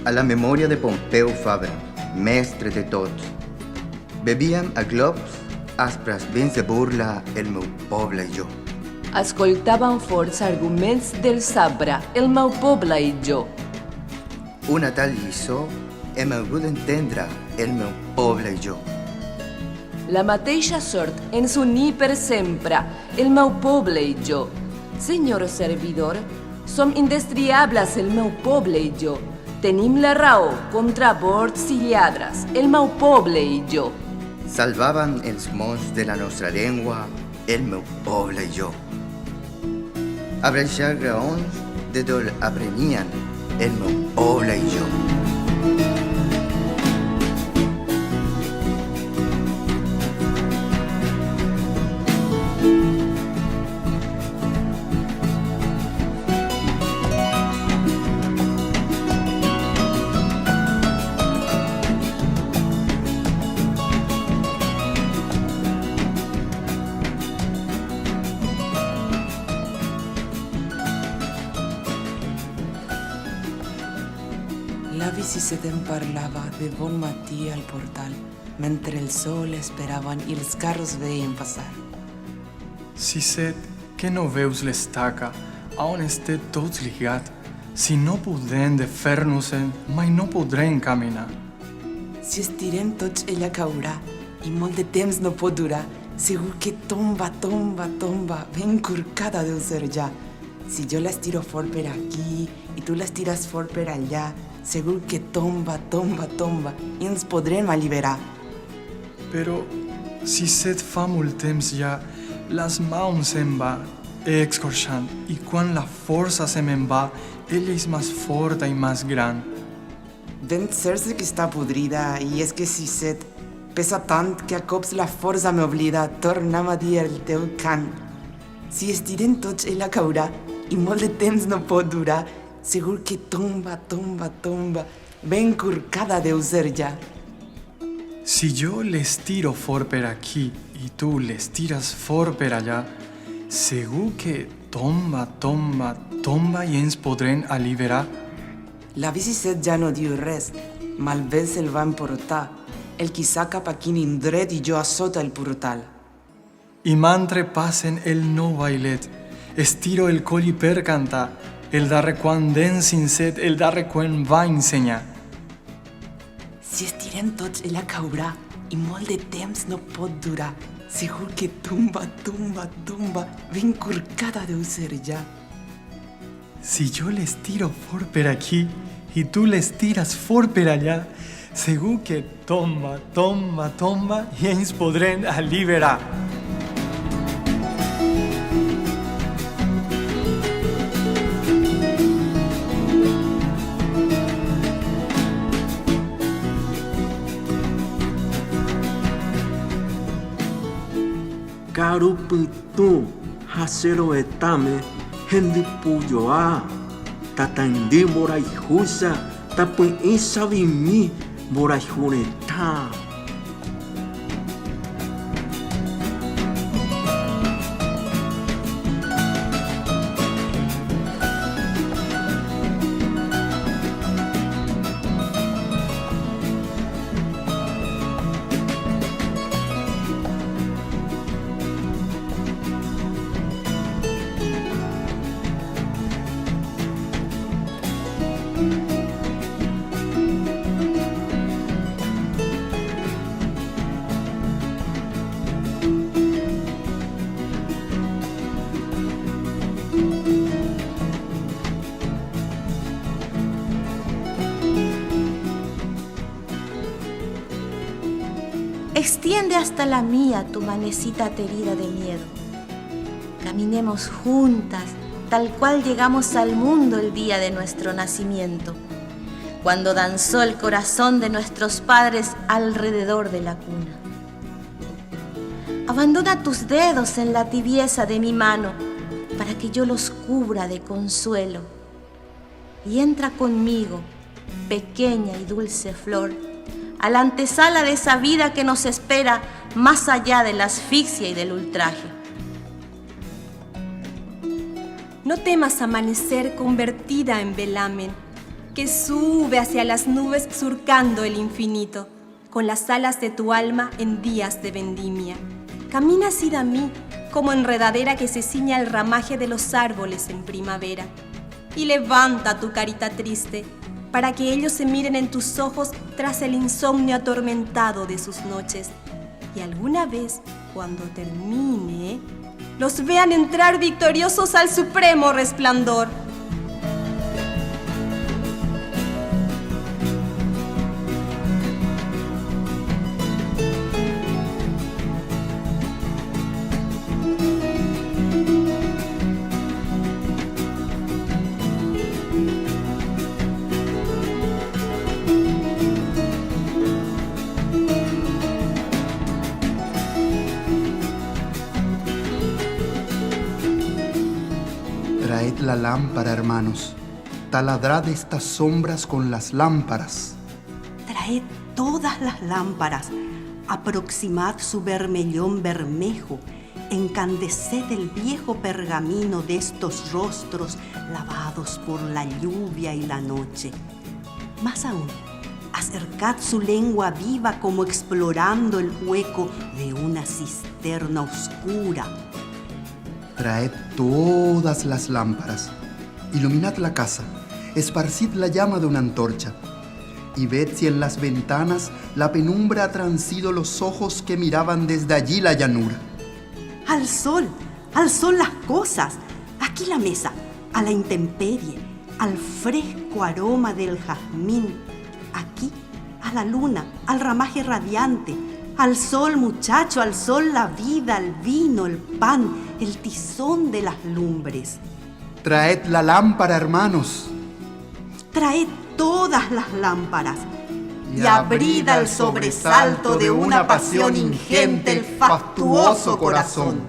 a la memoria de Pompeu Fabra, mestre de tots. Bebíem a globs aspres vents de burla el meu poble i jo. Escoltàvem forts arguments del sabre, el meu poble i jo. Una tal lliçó hem hagut d'entendre el meu poble i jo. La mateixa sort ens uní per sempre, el meu poble i jo. Senyor servidor, som indestriables, el meu poble i jo. Tenim la raó contra bords i lladres, el meu poble i jo. Salvaven els mots de la nostra llengua, el meu poble i jo. A breixar graons de dol aprenien, el meu poble i jo. L'avi Sisset em parlava de bon matí al portal, mentre el sol esperaven i els carros veien passar. Sisset, que no veus l'estaca, a on estem tots lligats? Si no podem de fer-nos-en, mai no podrem caminar. Si estirem tots, ella caurà, i molt de temps no pot durar. Segur que tomba, tomba, tomba, ben corcada deu ser ja. Si jo l'estiro fort per aquí i tu l'estires fort per allà, segur que tomba, tomba, tomba, i ens podrem alliberar. Però, Sisset, fa molt temps ja, les mans se'n va, escorxant, i quan la força se me'n va, ella és més forta i més gran. Ben cert que està podrida, i és que Sisset pesa tant que a cops la força m'oblida. Torna'm a dir el teu cant. Si estirem tots, ella caurà, i molt de temps no pot durar. Segur que tomba, tomba, tomba, ben corcada deu ser ja. Si jo l'estiro fort per aquí i tu l'estires fort per allà, segur que tomba, tomba, tomba i ens podrem alliberar. L'avi Sisset ja no diu res, malbé se'l va emportar. El quissà cap aquí en indret i jo a sota el portal. I mentre passen el nou bailet, estiro el coll per cantar, el darrer quan d'en Sisset, el darrer quan va ensenyar. Si estirem tots, ella caurà, i molt de temps no pot durar. Segur que tomba, tomba, tomba, ben corcada deu ser ja. Si jo l'estiro fort per aquí i tu l'estires fort per allà, segur que tomba, tomba, tomba i ens podrem alliberar. Caro pitu, hasero etame, hendi puyoa, tatandi moraihusa, tapun isabimi, moraihureta. Extiende hasta la mía tu manecita aterida de miedo. Caminemos juntas, tal cual llegamos al mundo el día de nuestro nacimiento, cuando danzó el corazón de nuestros padres alrededor de la cuna. Abandona tus dedos en la tibieza de mi mano para que yo los cubra de consuelo, y entra conmigo, pequeña y dulce flor, a la antesala de esa vida que nos espera más allá de la asfixia y del ultraje. No temas amanecer convertida en velamen, que sube hacia las nubes surcando el infinito, con las alas de tu alma en días de vendimia. Camina así de mí, como enredadera que se ciña al ramaje de los árboles en primavera. Y levanta tu carita triste, para que ellos se miren en tus ojos tras el insomnio atormentado de sus noches. Y alguna vez, cuando termine, los vean entrar victoriosos al supremo resplandor. Traed la lámpara, hermanos. Taladrad estas sombras con las lámparas. Traed todas las lámparas. Aproximad su vermellón bermejo. Encandeced el viejo pergamino de estos rostros lavados por la lluvia y la noche. Más aún, acercad su lengua viva como explorando el hueco de una cisterna oscura. Traed todas las lámparas. Iluminad la casa. Esparcid la llama de una antorcha. Y ved si en las ventanas la penumbra ha transido los ojos que miraban desde allí la llanura. Al sol las cosas. Aquí la mesa, a la intemperie, al fresco aroma del jazmín. Aquí, a la luna, al ramaje radiante. Al sol, muchacho, al sol la vida, el vino, el pan, el tizón de las lumbres. Traed la lámpara, hermanos. Traed todas las lámparas y abrid al sobresalto de una pasión ingente el fastuoso corazón.